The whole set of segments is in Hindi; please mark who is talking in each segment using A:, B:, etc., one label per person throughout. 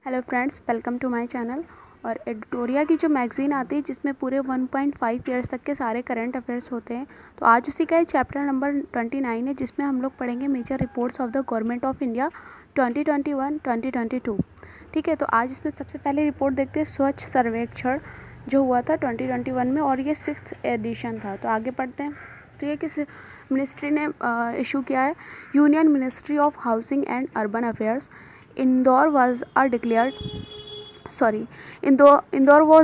A: Hello friends, welcome to my channel. और एडिटोरिया की जो मैगज़ीन आती है जिसमें पूरे 1.5 ईयर्स तक के सारे करंट अफेयर्स होते हैं, तो आज उसी का चैप्टर नंबर 29 है जिसमें हम लोग पढ़ेंगे major reports of the government of India 2021-2022। ठीक है, तो आज इसमें सबसे पहले रिपोर्ट देखते हैं स्वच्छ सर्वेक्षण जो हुआ था 2021 में, और ये 6th एडिशन था। तो आगे पढ़ते हैं। तो ये किस मिनिस्ट्री ने इशू किया है? Union ministry of housing and urban affairs. Indore was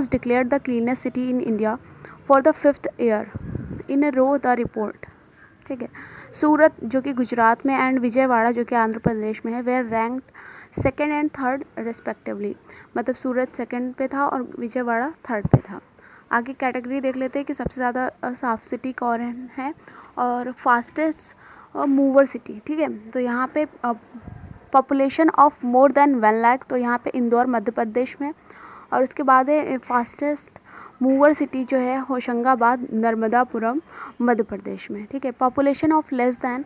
A: declared the cleanest city in India for the 5th year in a row, the report। ठीक है, सूरत जो कि गुजरात में एंड विजयवाड़ा जो कि आंध्र प्रदेश में है, they ranked second and third respectively. मतलब सूरत सेकेंड पे था और विजयवाड़ा थर्ड पे था। आगे कैटेगरी देख लेते हैं कि सबसे ज़्यादा साफ सिटी कौन है और फास्टेस्ट मूवर सिटी। ठीक है, तो यहाँ पे population of more than 1 lakh, तो यहाँ पे इंदौर मध्य प्रदेश में। और उसके बाद है फास्टेस्ट मूवर सिटी जो है होशंगाबाद नर्मदापुरम मध्य प्रदेश में। ठीक है, population of less than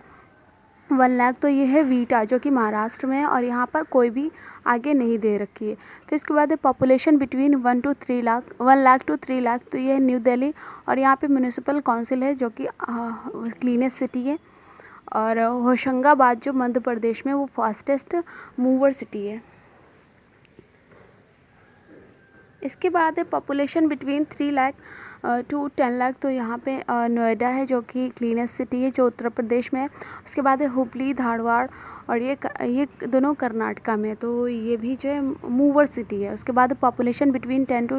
A: 1 lakh, तो ये है वीटा जो कि महाराष्ट्र में है और यहाँ पर कोई भी आगे नहीं दे रखी है। फिर इसके बाद है population between 1 lakh to 3 lakh, तो ये है न्यू दिल्ली और यहाँ पे म्यूनिसिपल काउंसिल है जो कि क्लीनेस्ट सिटी है। और होशंगाबाद जो मध्य प्रदेश में वो फास्टेस्ट मूवर सिटी है। इसके बाद है population between 3 lakh to 10 lakh, तो यहाँ पे नोएडा है जो कि क्लीनेस्ट सिटी है जो उत्तर प्रदेश में है। उसके बाद है हुबली धारवाड़, और ये दोनों कर्नाटका में, तो ये भी जो है मूवर सिटी है। उसके बाद population between 10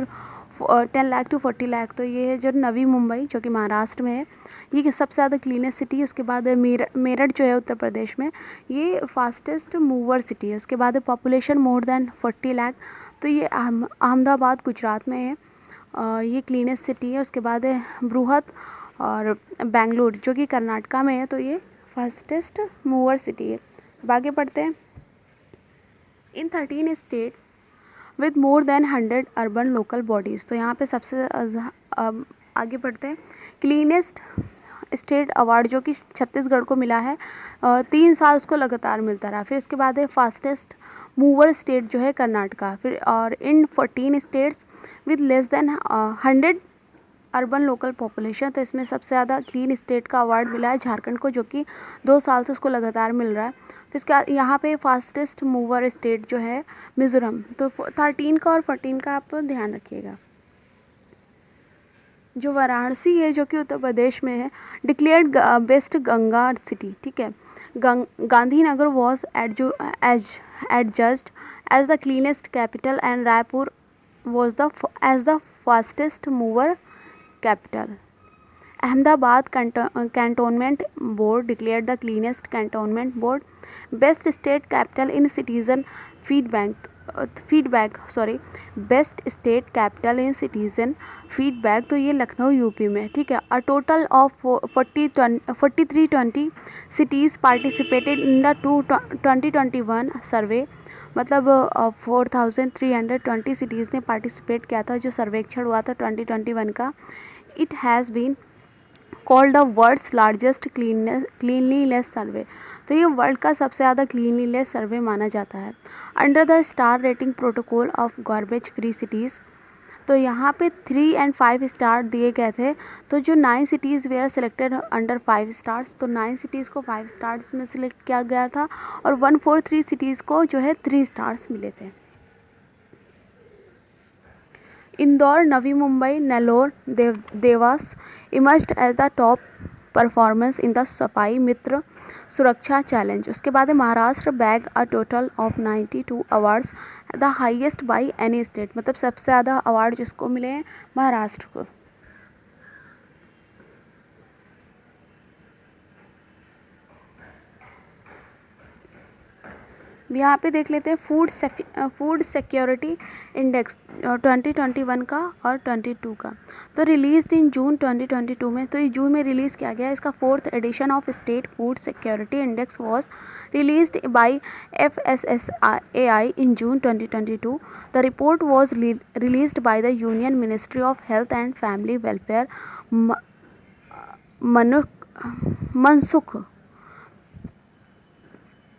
A: lakh to 40 lakh, तो ये है जो नवी मुंबई जो कि महाराष्ट्र में है, ये सबसे ज़्यादा क्लीनेस्ट सिटी है। उसके बाद मेरठ जो है उत्तर प्रदेश में, ये फास्टेस्ट मूवर सिटी है। उसके बाद पॉपुलेशन मोर देन 40 लाख, तो ये अहमदाबाद गुजरात में है, ये क्लीनेस्ट सिटी है। उसके बाद है बृहत और बेंगलुरु जो कि कर्नाटका में है, तो ये फास्टेस्ट मूवर सिटी है। अब आगे पढ़ते हैं। इन 13 state with more than 100 urban local bodies, तो यहाँ पे सबसे आगे पढ़ते हैं। क्लीनेस्ट स्टेट अवार्ड जो कि छत्तीसगढ़ को मिला है, 3 साल उसको लगातार मिलता रहा। फिर उसके बाद है फास्टेस्ट मूवर स्टेट जो है कर्नाटका। फिर और इन 14 states with less than 100 urban local population, तो इसमें सबसे ज़्यादा क्लीन स्टेट का अवार्ड मिला है झारखंड को जो कि 2 साल से उसको लगातार मिल रहा है। फिर इसके यहाँ पे फास्टेस्ट मूवर स्टेट जो है मिज़ोरम। तो 13 का और 14 का आप ध्यान रखिएगा। जो वाराणसी है जो कि उत्तर प्रदेश में है, डिक्लेयर्ड बेस्ट गंगा सिटी। ठीक है, Gandhinagar was adjust as the cleanest capital and Raipur was as the fastest mover capital. Ahmedabad cantonment board declared the cleanest cantonment board best state capital in citizen best state capital in citizen feedback, तो ये लखनऊ यूपी में। ठीक है, a total of 4320 cities participated in the 2021 survey, मतलब 4320 सिटीज़ ने पार्टिसिपेट किया था जो सर्वेक्षण हुआ था 2021 का। It has been called the world's largest cleanliness survey, तो ये वर्ल्ड का सबसे ज़्यादा क्लीनलीनेस सर्वे माना जाता है। Under the star rating protocol of garbage free cities, तो यहाँ पे 3 और 5 स्टार दिए गए थे। तो जो 9 cities were selected under 5 stars, तो 9 सिटीज़ को 5 स्टार्स में सिलेक्ट किया गया था और 143 सिटीज़ को जो है 3 स्टार्स मिले थे। Indore, Navi Mumbai, Nellore, Dewas emerged as the top performance in the Safai Mitra Suraksha challenge. उसके बाद है Maharashtra bag a total of 92 awards, the highest by any state, मतलब सबसे ज़्यादा अवार्ड जिसको मिले हैं महाराष्ट्र को। यहाँ पे देख लेते हैं फूड सिक्योरिटी इंडेक्स 2021 का और 22 का। तो रिलीज्ड इन जून 2022 में, तो ये जून में रिलीज़ किया गया। इसका 4th edition of state food security index was released by FSSAI in June 2022। The report was released by the union ministry of health and family welfare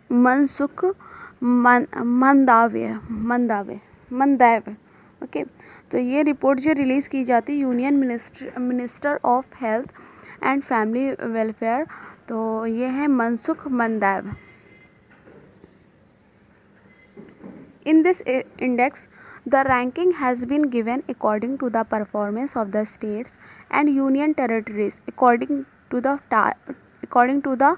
A: Mansukh Mandav. Okay, तो ये रिपोर्ट जो रिलीज़ की जाती है union minister of health and family welfare, तो ये है Mansukh मंदाव। In this index, the ranking has been given according to the performance of the states and union territories according to the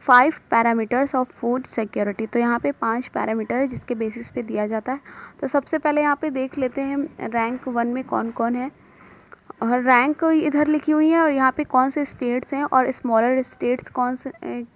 A: 5 parameters of food security। तो यहाँ पे 5 पैरामीटर है जिसके बेसिस पे दिया जाता है। तो सबसे पहले यहाँ पे देख लेते हैं रैंक 1 में कौन कौन है, और रैंक इधर लिखी हुई है और यहाँ पे कौन से स्टेट्स हैं और स्मॉलर स्टेट्स कौन से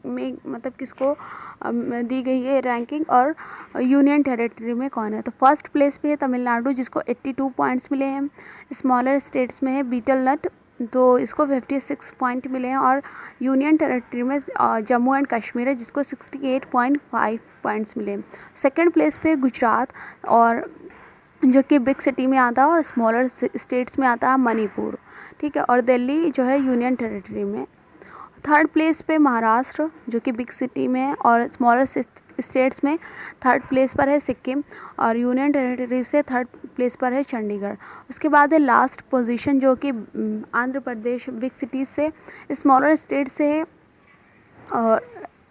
A: में मतलब किसको दी गई है रैंकिंग, और यूनियन टेरिटरी में कौन है। तो फर्स्ट प्लेस पे है तमिलनाडु जिसको 82 पॉइंट्स मिले हैं। स्मॉलर स्टेट्स में है बीटल नट, तो इसको 56 पॉइंट मिले हैं, और यूनियन टेरिटरी में जम्मू एंड कश्मीर है जिसको 68.5 पॉइंट्स मिले हैं। सेकेंड प्लेस पे गुजरात, और जो कि बिग सिटी में आता है, और स्मॉलर स्टेट्स में आता है मणिपुर, ठीक है, और दिल्ली जो है यूनियन टेरिटरी में। थर्ड प्लेस पे महाराष्ट्र जो कि बिग सिटी में है, और स्मॉलर स्टेट्स में थर्ड प्लेस पर है सिक्किम, और यूनियन टेरिटरी से थर्ड प्लेस पर है चंडीगढ़। उसके बाद है लास्ट पोजीशन जो कि आंध्र प्रदेश बिग सिटी से, स्मॉलर स्टेट से है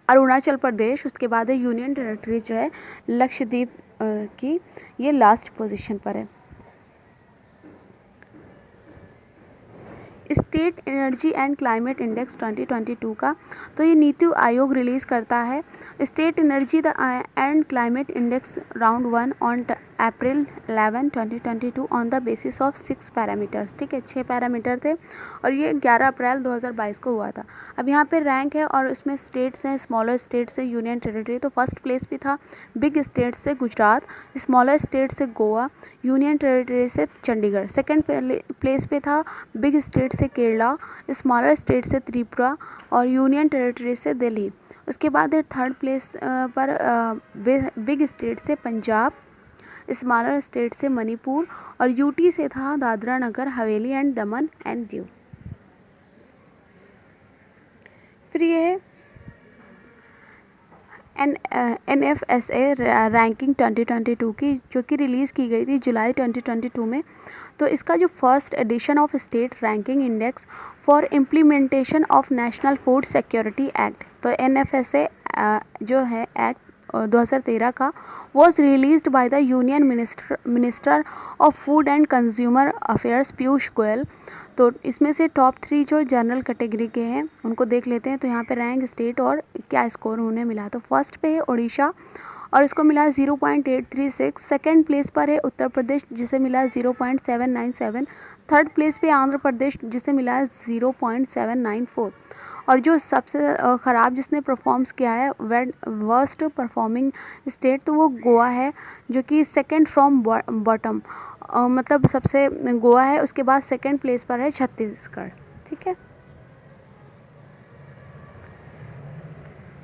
A: अरुणाचल प्रदेश। उसके बाद है यूनियन टेरिटरी जो है लक्षद्वीप की, ये लास्ट पोजीशन पर है। State energy and climate index 2022 का, तो ये नीति आयोग रिलीज़ करता है। State energy and climate index round 1 on April 11, 2022 on the basis of 6 parameters, ठीक है, 6 पैरामीटर थे, और ये 11 अप्रैल 2022 को हुआ था। अब यहाँ पे रैंक है और उसमें स्टेट्स हैं, स्मॉलर स्टेट्स से यूनियन टेरिटरी। तो फर्स्ट प्लेस भी था बिग स्टेट से गुजरात, स्मॉलर स्टेट से गोवा, यूनियन टेरिटरी से चंडीगढ़। सेकेंड प्लेस पे था बिग स्टेट से केरला, स्मॉलर स्टेट से त्रिपुरा, और यूनियन टेरिटरी से दिल्ली। उसके बाद थर्ड प्लेस पर बिग स्टेट से पंजाब, स्मॉलर स्टेट से मणिपुर, और यूटी से था Dadra Nagar Haveli and Daman and Diu. फिर ये है NFSA रैंकिंग 2022 की, जो कि रिलीज़ की गई थी जुलाई 2022 में। तो इसका जो first edition of state ranking index for implementation of national food security act, तो NFSA जो है एक्ट 2013 का, was released by the union minister of food and consumer affairs Piyush Goyal. तो इसमें से टॉप 3 जो जनरल कैटेगरी के हैं उनको देख लेते हैं। तो यहाँ पे रैंक स्टेट और क्या स्कोर उन्हें मिला। तो फर्स्ट पे है उड़ीसा और इसको मिला 0.836। सेकेंड प्लेस पर है उत्तर प्रदेश जिसे मिला 0.797। थर्ड प्लेस पे आंध्र प्रदेश जिसे मिला 0.794। और जो सबसे ख़राब जिसने परफॉर्म्स किया है वर्स्ट परफॉर्मिंग स्टेट, तो वो गोवा है जो कि सेकंड फ्रॉम बॉटम, मतलब सबसे गोवा है, उसके बाद सेकंड प्लेस पर है छत्तीसगढ़, ठीक है।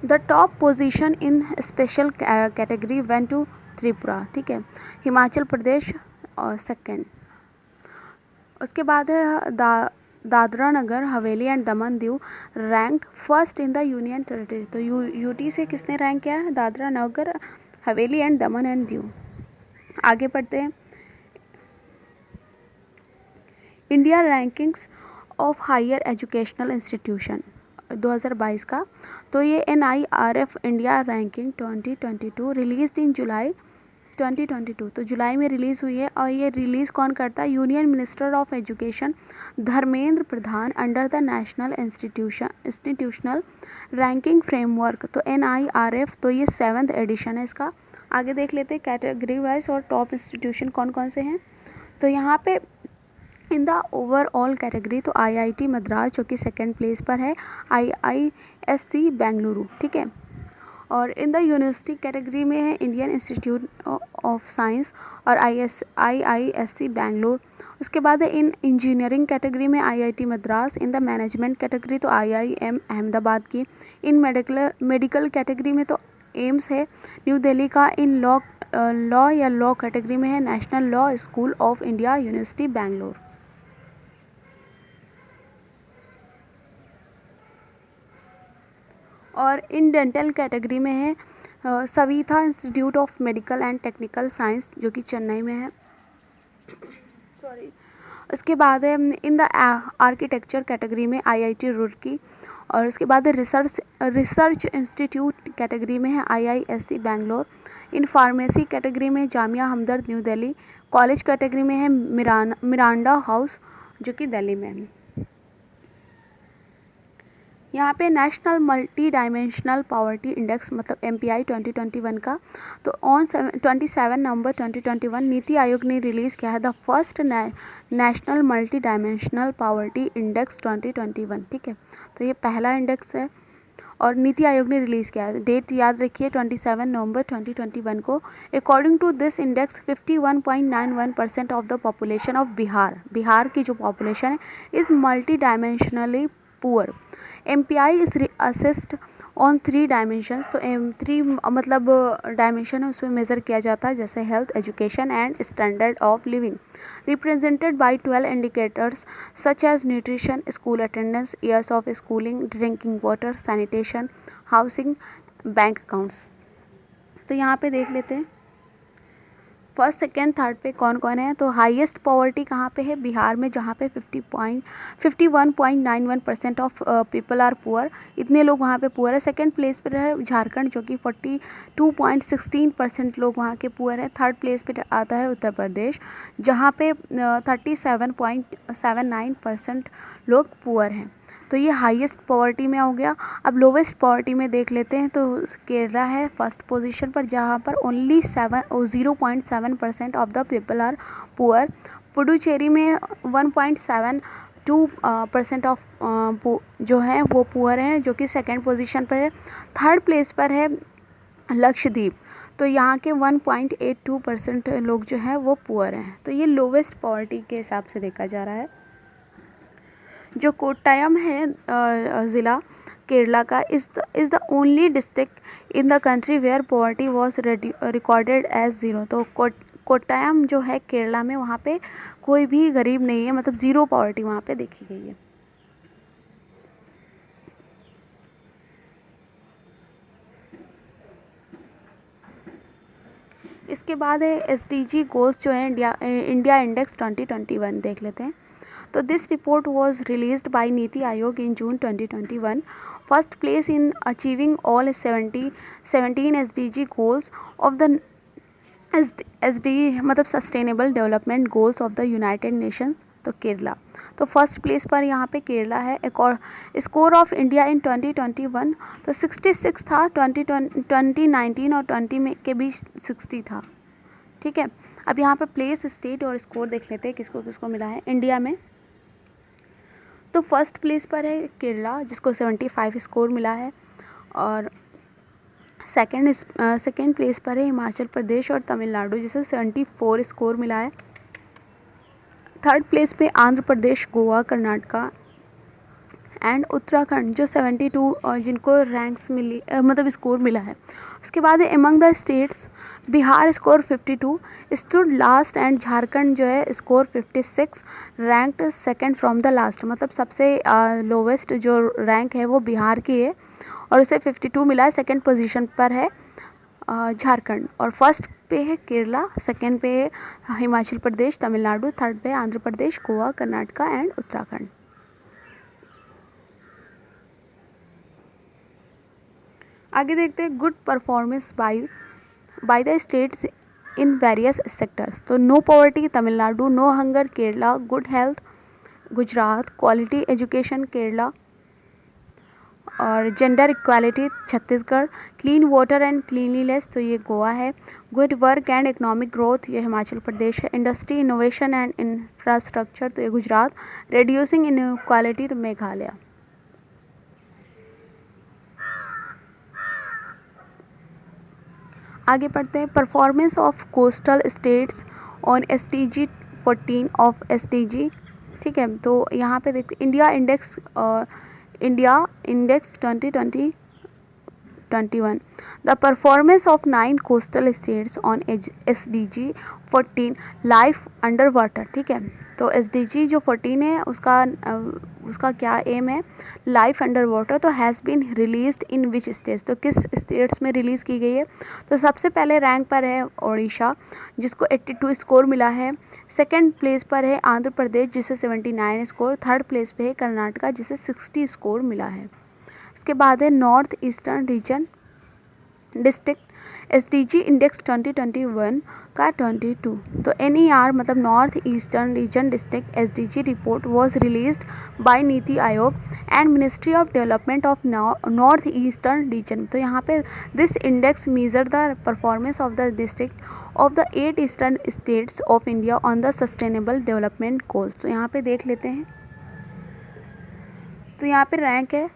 A: The top position in special category went to Tripura, ठीक है, हिमाचल प्रदेश और सेकंड। उसके बाद है Dadra Nagar Haveli and Daman Diu ranked first in the union territory. तो यूटी से किसने रैंक किया है? Dadra Nagar Haveli and Daman and Diu. आगे बढ़ते हैं। India rankings of higher educational institution 2022 का, तो ये NIRF India ranking 2022 released in July 2022, तो जुलाई में रिलीज़ हुई है। और ये रिलीज़ कौन करता है? Union minister of education Dharmendra Pradhan under the national institutional ranking framework. तो NIRF, तो ये 7th एडिशन है इसका। आगे देख लेते हैं कैटेगरी वाइज और टॉप इंस्टीट्यूशन कौन कौन से हैं। तो यहाँ पे इन द ओवरऑल कैटेगरी तो IIT मद्रास जो कि सेकेंड प्लेस पर है, IISc बेंगलुरु, ठीक है। और इन द यूनिवर्सिटी कैटेगरी में है इंडियन इंस्टीट्यूट ऑफ साइंस और IISc बेंगलोर। उसके बाद है इन इंजीनियरिंग कैटेगरी में IIT Madras. In the management category तो IIM अहमदाबाद की। इन मेडिकल कैटेगरी में तो एम्स है न्यू दिल्ली का। इन लॉ कैटेगरी में है national law school of India university Bangalore. और इन डेंटल कैटेगरी में है Savita institute of medical and technical science जो कि चेन्नई में है, सॉरी। उसके बाद है इन द आर्किटेक्चर कैटेगरी में आईआईटी रुड़की, और उसके बाद रिसर्च इंस्टीट्यूट कैटेगरी में है IISc Bangalore. In pharmacy category में जामिया हमदर्द न्यू दिल्ली। कॉलेज कैटेगरी में है मिरांडा हाउस जो कि दिल्ली में है। यहाँ पे national multi dimensional poverty index मतलब MPI 2021 का, तो ऑन 27 नवंबर 2021 नीति आयोग ने रिलीज़ किया है the first national multi dimensional poverty index 2021। ठीक है, तो ये पहला इंडेक्स है और नीति आयोग ने रिलीज़ किया है। डेट याद रखिए 27 नवंबर 2021 को। According to this index 51.91% of the population of Bihar की जो पॉपुलेशन है is multi dimensionally poor. MPI is assist on 3 dimensions, तो 3 मतलब डायमेंशन है उसमें मेज़र किया जाता है, जैसे health, education and standard of living, represented by 12 indicators such as nutrition, school attendance, years of schooling, drinking water, sanitation, housing, bank accounts. तो यहाँ पे देख लेते हैं फर्स्ट सेकेंड थर्ड पे कौन कौन है। तो हाईएस्ट पॉवर्टी कहाँ पे है, बिहार में, जहाँ पे 51.91% ऑफ पीपल आर पुअर, इतने लोग वहाँ पे पुअर है। सेकेंड प्लेस पर है झारखंड जो कि 42.16% लोग वहाँ के पुअर है। थर्ड प्लेस पे आता है उत्तर प्रदेश जहाँ पे 37.79% लोग पुअर हैं। तो ये हाईएस्ट पॉवर्टी में हो गया। अब लोवेस्ट पॉवर्टी में देख लेते हैं, तो केरला है फर्स्ट पोजीशन पर जहाँ पर only 0.7% of the people are poor. Puducherry में 1.72% ऑफ जो है वो पुअर हैं, जो कि सेकेंड पोजीशन पर है। थर्ड प्लेस पर है लक्षद्वीप, तो यहाँ के 1.82% लोग जो है वो पुअर हैं। तो ये लोवेस्ट पॉवर्टी के हिसाब से देखा जा रहा है। जो कोट्टायम है ज़िला केरला का is the only district in the country where poverty was recorded as 0। तो कोट्टायम जो है केरला में, वहाँ पे कोई भी गरीब नहीं है, मतलब 0 पॉवर्टी वहाँ पे देखी गई है। इसके बाद है SDG गोल्स जो है इंडिया इंडेक्स 2021 देख लेते हैं। तो this report was released bye NITI Aayog in June 2021। First place in achieving all 17 SDG goals of the SD मतलब sustainable development goals of the United Nations, तो केरला। तो फर्स्ट प्लेस पर यहाँ पे केरला है। एक और स्कोर ऑफ इंडिया इन 2021 तो 66 था, 2019 और 20 में के बीच 60 था। ठीक है, अब यहाँ पे प्लेस, स्टेट और स्कोर देख लेते हैं किसको किसको मिला है इंडिया में। तो फर्स्ट प्लेस पर है केरला जिसको 75 स्कोर मिला है, और सेकेंड प्लेस पर है हिमाचल प्रदेश और तमिलनाडु जिसे 74 स्कोर मिला है। थर्ड प्लेस पे आंध्र प्रदेश, गोवा, कर्नाटका एंड उत्तराखंड जो 72 जिनको रैंक्स मिली मतलब स्कोर मिला है। उसके बाद है among the states Bihar score 52 stood last and Jharkhand जो है score 56 ranked second from the last, मतलब सबसे लोवेस्ट जो रैंक है वो बिहार की है और उसे 52 मिला है। सेकंड पोजीशन पर है झारखंड, और फर्स्ट पे है केरला, सेकंड पे है हिमाचल प्रदेश, तमिलनाडु, थर्ड पे आंध्र प्रदेश, गोवा, कर्नाटका एंड उत्तराखंड। आगे देखते हैं good performance by the states in various sectors. तो no poverty Tamil Nadu, no hunger Kerala, good health Gujarat, quality education Kerala और gender equality Chhattisgarh, clean water and cleanliness तो ये गोवा है, good work and economic growth ये हिमाचल प्रदेश है, इंडस्ट्री इनोवेशन एंड इंफ्रास्ट्रक्चर तो ये गुजरात, रिड्यूसिंग इनइक्वालिटी तो मेघालय। आगे पढ़ते हैं performance of coastal states on SDG 14 of SDG। ठीक है, तो यहाँ पे देखते India index 2021 the performance of 9 coastal states on SDG 14 life under water, ठीक है। तो SDG जो 14 है उसका क्या एम है, लाइफ अंडर वाटर। तो has been released in which states, तो किस स्टेट्स में रिलीज़ की गई है। तो सबसे पहले रैंक पर है उड़ीसा जिसको 82 स्कोर मिला है। सेकंड प्लेस पर है आंध्र प्रदेश जिसे 79 स्कोर। थर्ड प्लेस पे है कर्नाटका जिसे 60 स्कोर मिला है। इसके बाद है north eastern region district SDG index 2021 का 22। तो NER मतलब north eastern region district SDG report was released bye NITI Aayog and ministry of development of north eastern region. तो यहाँ पे this index measure the performance of the district of the 8 eastern states of India on the sustainable development goals. तो यहाँ पे देख लेते हैं। तो यहाँ पे रैंक है,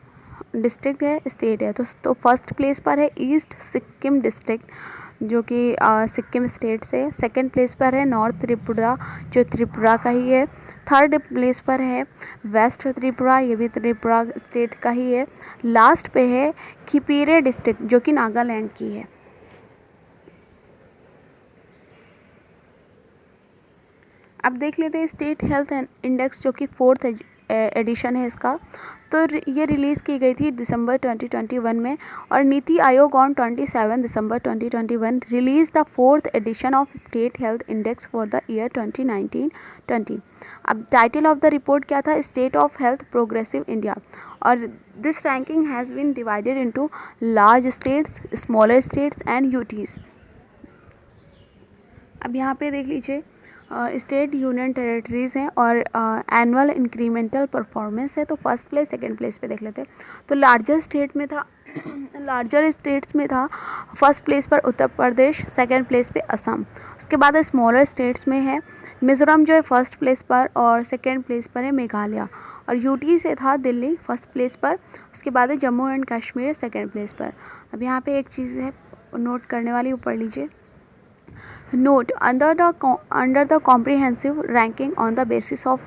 A: डिस्ट्रिक्ट है, स्टेट है। तो फर्स्ट प्लेस पर है ईस्ट सिक्किम डिस्ट्रिक्ट जो कि सिक्किम स्टेट से। सेकंड प्लेस पर है नॉर्थ त्रिपुरा जो त्रिपुरा का ही है। थर्ड प्लेस पर है वेस्ट त्रिपुरा, ये भी त्रिपुरा स्टेट का ही है। लास्ट पे है खिपीरे डिस्ट्रिक्ट जो कि नागालैंड की है। अब देख लेते हैं स्टेट हेल्थ इंडेक्स जो कि 4th एडिशन है इसका। तो ये रिलीज़ की गई थी दिसंबर 2021 में। और NITI Aayog on 27 December 2021 release the 4th edition of state health index for the year 2019-20। अब टाइटल ऑफ द रिपोर्ट क्या था, state of health progressive India. और this ranking has been divided into large states, smaller states and UTs. अब यहाँ पे देख लीजिए स्टेट यूनियन टेरिटरीज़ हैं और एनुअल इंक्रीमेंटल परफॉर्मेंस है। तो फर्स्ट प्लेस सेकंड प्लेस पे देख लेते हैं। तो लार्जर स्टेट्स में था फर्स्ट प्लेस पर उत्तर प्रदेश, सेकंड प्लेस पे असम। उसके बाद स्मॉलर स्टेट्स में है मिज़ोरम जो है फर्स्ट प्लेस पर, और सेकंड प्लेस पर है मेघालय। और यूटी से था दिल्ली फर्स्ट प्लेस पर। उसके बाद है Jammu and Kashmir second place पर। अब यहाँ पे एक चीज़ है नोट करने वाली, वो पढ़ लीजिए। Note, under the comprehensive ranking on the basis of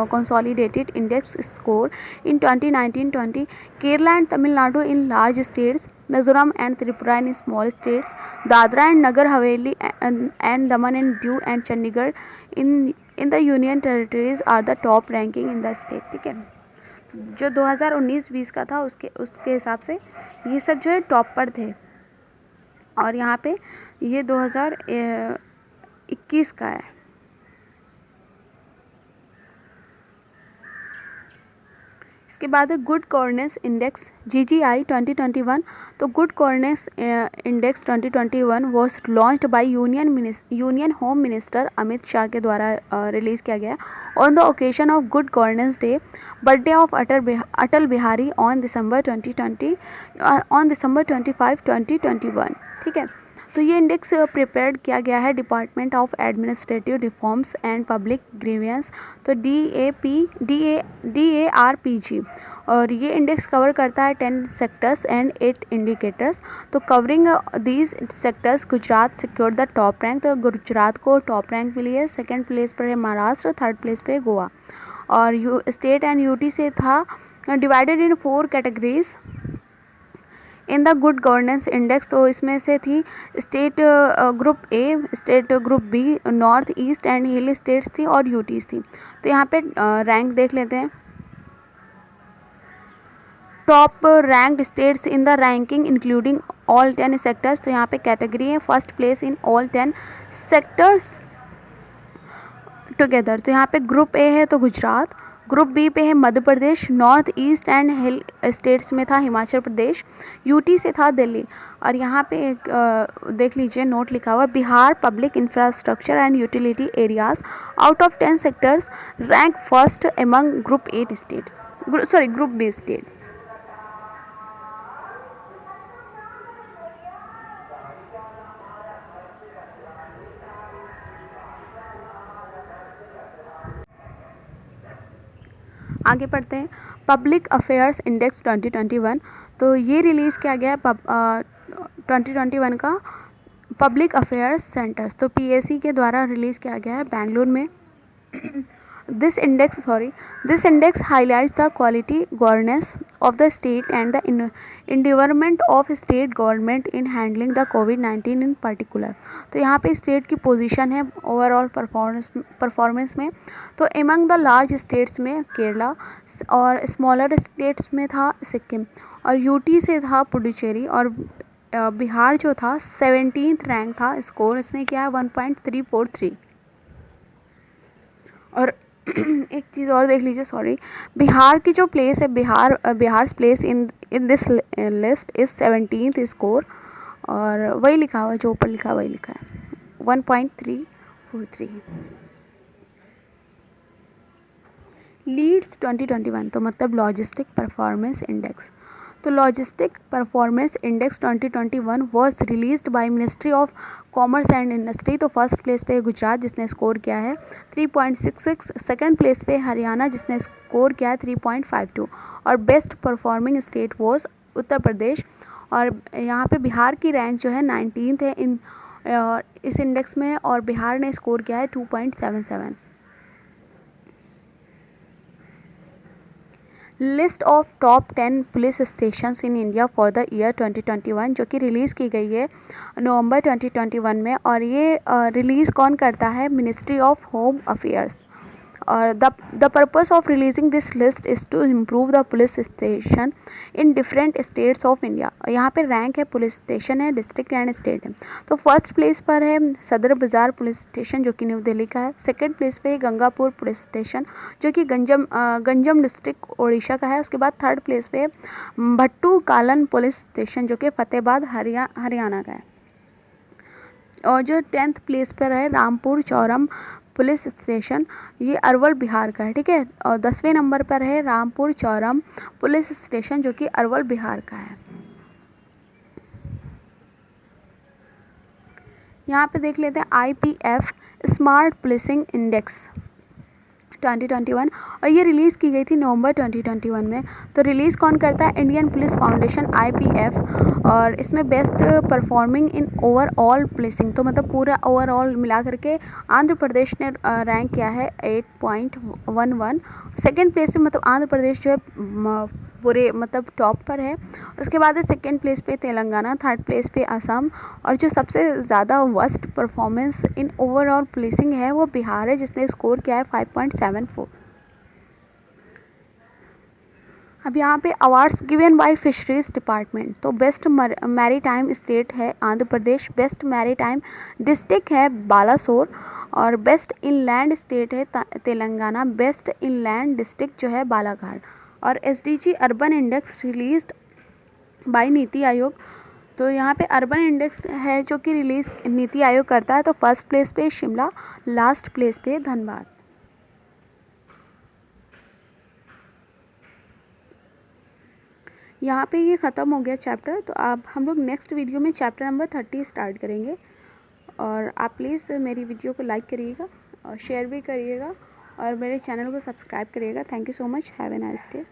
A: consolidated index score in 2019-20, Kerala and Tamil Nadu in large states, Mizoram and Tripura in small states, Dadra and Nagar Haveli and Daman and Diu and Chandigarh in the union territories are the top ranking in the state, ठीक है। जो 2019-20 का था उसके हिसाब से ये सब जो है टॉप पर थे। और यहाँ पे ये 2021 का है। इसके बाद है गुड गवर्नेंस इंडेक्स GGI 2021। तो good governance index 2021 was launched by union home minister Amit Shah के द्वारा रिलीज़ किया गया on the occasion of good governance day, birthday of Atal Bihari on December 25, 2021, ठीक है। तो ये इंडेक्स प्रिपेयर्ड किया गया है department of administrative reforms and public grievance, तो DARPG। और ये इंडेक्स कवर करता है 10 सेक्टर्स एंड 8 इंडिकेटर्स। तो covering these sectors Gujarat secure the top rank. तो गुजरात को टॉप रैंक मिली है। सेकेंड प्लेस पर है महाराष्ट्र, थर्ड प्लेस पर है गोवा। और स्टेट एंड यूटी से था divided in 4 categories in the good governance index. तो इसमें से थी state group A, state group B, north east and hill states थी और यूटीज़ थी। तो यहाँ पे रैंक देख लेते हैं। Top ranked states in the ranking including all 10 sectors. तो यहाँ पे कैटेगरी है first place in all 10 sectors together. तो यहाँ पे ग्रुप ए है तो गुजरात, ग्रुप बी पे है Madhya Pradesh, north east and hill states में था हिमाचल प्रदेश, यूटी से था दिल्ली। और यहाँ पे एक देख लीजिए नोट लिखा हुआ Bihar public infrastructure and utility areas out of 10 sectors rank first among group B states. आगे पढ़ते हैं पब्लिक अफेयर्स इंडेक्स 2021। तो ये रिलीज़ किया गया है 2021 का पब्लिक अफेयर्स सेंटर्स। तो PAC के द्वारा रिलीज़ किया गया है बेंगलुरु में। This index highlights the quality governance of the state and the endeavourment of state government in handling the COVID-19 in particular। तो यहाँ पे स्टेट की पोजीशन है ओवरऑल परफॉर्मेंस में। तो एमंग द लार्ज स्टेट्स में केरला और स्मॉलर स्टेट्स में था सिक्किम और यूटी से था पुडुचेरी और बिहार जो था 17th रैंक था। स्कोर इसने किया है 1.343। और एक चीज़ और देख लीजिए, सॉरी, बिहार की जो प्लेस है, Bihar place in this list is 17th score और वही लिखा हुआ है, जो ऊपर लिखा है वही लिखा है 1.343। लीड्स 2021 तो मतलब लॉजिस्टिक परफॉर्मेंस इंडेक्स। तो logistic performance index 2021 was released by ministry of commerce and industry. तो फर्स्ट प्लेस पे गुजरात जिसने स्कोर किया है 3.66, सेकंड प्लेस पे हरियाणा जिसने स्कोर किया है 3.52 और best performing state was Uttar Pradesh. और यहाँ पे बिहार की रैंक जो है 19th है इस इंडेक्स में और बिहार ने स्कोर किया है 2.77। List of top 10 police stations in India for the year 2021 जो कि रिलीज़ की गई है नवंबर 2021 में और ये रिलीज़ कौन करता है, मिनिस्ट्री ऑफ होम अफेयर्स। और the purpose of releasing this list is to improve the police station in different states of India. यहाँ पे रैंक है, पुलिस स्टेशन है, डिस्ट्रिक्ट एंड स्टेट है। तो फर्स्ट प्लेस पर है सदर बाज़ार पुलिस स्टेशन जो कि न्यू दिल्ली का है। सेकंड प्लेस पे है गंगापुर पुलिस स्टेशन जो कि गंजम डिस्ट्रिक्ट उड़ीसा का है। उसके बाद थर्ड प्लेस पे भट्टू कालन पुलिस स्टेशन जो कि फतेहाबाद हरियाणा का है। और जो 10th प्लेस पर है रामपुर चौरम पुलिस स्टेशन, ये अरवल बिहार का है, ठीक है। और 10वें नंबर पर है रामपुर चौरम पुलिस स्टेशन जो कि अरवल बिहार का है। यहाँ पे देख लेते हैं IPF स्मार्ट पुलिसिंग इंडेक्स 2021 और ये रिलीज़ की गई थी नवंबर 2021 में। तो रिलीज़ कौन करता है, इंडियन पुलिस फाउंडेशन IPF और इसमें best performing in overall policing. तो मतलब पूरा ओवरऑल मिला करके आंध्र प्रदेश ने रैंक किया है 8.11। सेकेंड प्लेस पे मतलब आंध्र प्रदेश जो है पूरे मतलब टॉप पर है। उसके बाद सेकेंड प्लेस पे तेलंगाना, थर्ड प्लेस पे असम और जो सबसे ज़्यादा worst performance in overall policing है वो बिहार है जिसने स्कोर किया है 5.74। अब यहाँ पे awards given by fisheries department. तो बेस्ट मैरीटाइम स्टेट है Andhra Pradesh, best maritime district है बालासोर और बेस्ट इनलैंड स्टेट है तेलंगाना, बेस्ट इनलैंड डिस्ट्रिक्ट जो है बालाघाट। और SDG urban index released by NITI Aayog. तो यहाँ पे अर्बन इंडेक्स है जो कि रिलीज़ नीति आयोग करता है। तो फर्स्ट प्लेस पे शिमला, लास्ट प्लेस पे धनबाद। यहाँ पे ये ख़त्म हो गया चैप्टर। तो अब हम लोग नेक्स्ट वीडियो में चैप्टर नंबर 30 स्टार्ट करेंगे। और आप प्लीज़ मेरी वीडियो को लाइक करिएगा और शेयर भी करिएगा और मेरे चैनल को सब्सक्राइब करिएगा। Thank you so much, have a nice day.